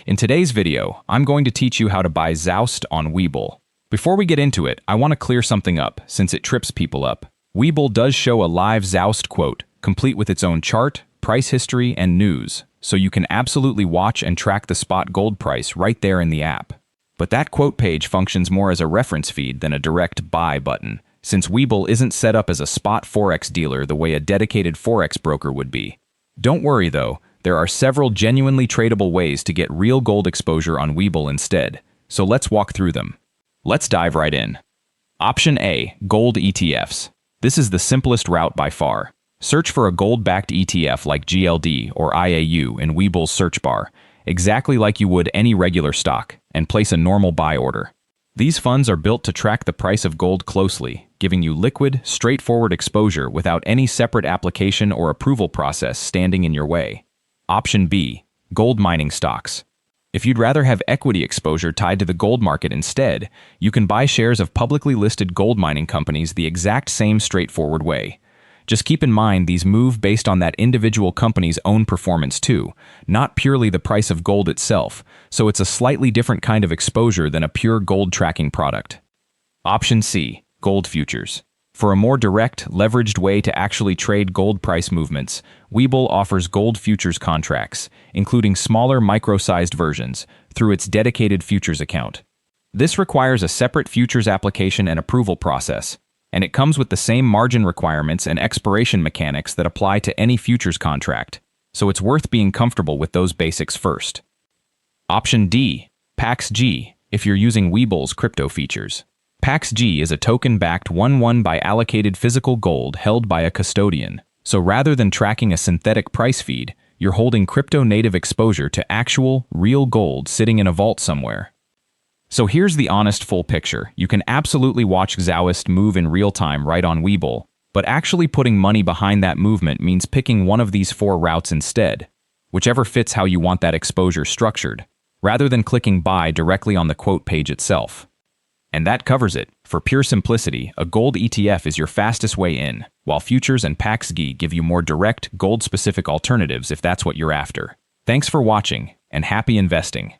In today's video, I'm going to teach you how to buy XAUUSD on Webull. Before we get into it, I want to clear something up, since it trips people up. Webull does show a live XAUUSD quote, complete with its own chart, price history, and news, so you can absolutely watch and track the spot gold price right there in the app. But that quote page functions more as a reference feed than a direct buy button, since Webull isn't set up as a spot forex dealer the way a dedicated forex broker would be. Don't worry though, there are several genuinely tradable ways to get real gold exposure on Webull instead, so let's walk through them. Let's dive right in. Option A, gold ETFs. This is the simplest route by far. Search for a gold-backed ETF like GLD or IAU in Webull's search bar, exactly like you would any regular stock, and place a normal buy order. These funds are built to track the price of gold closely, giving you liquid, straightforward exposure without any separate application or approval process standing in your way. Option B, gold mining stocks. If you'd rather have equity exposure tied to the gold market instead, you can buy shares of publicly listed gold mining companies the exact same straightforward way. Just keep in mind these move based on that individual company's own performance too, not purely the price of gold itself, so it's a slightly different kind of exposure than a pure gold tracking product. Option C, gold futures. For a more direct, leveraged way to actually trade gold price movements, Webull offers gold futures contracts, including smaller micro-sized versions, through its dedicated futures account. This requires a separate futures application and approval process, and it comes with the same margin requirements and expiration mechanics that apply to any futures contract, so it's worth being comfortable with those basics first. Option D, PAXG, if you're using Webull's crypto features. PAXG is a token-backed 1-1 by allocated physical gold held by a custodian, so rather than tracking a synthetic price feed, you're holding crypto-native exposure to actual, real gold sitting in a vault somewhere. So here's the honest full picture. You can absolutely watch XAUUSD move in real time right on Webull, but actually putting money behind that movement means picking one of these four routes instead, whichever fits how you want that exposure structured, rather than clicking buy directly on the quote page itself. And that covers it. For pure simplicity, a gold ETF is your fastest way in, while futures and PAXG give you more direct, gold-specific alternatives if that's what you're after. Thanks for watching, and happy investing.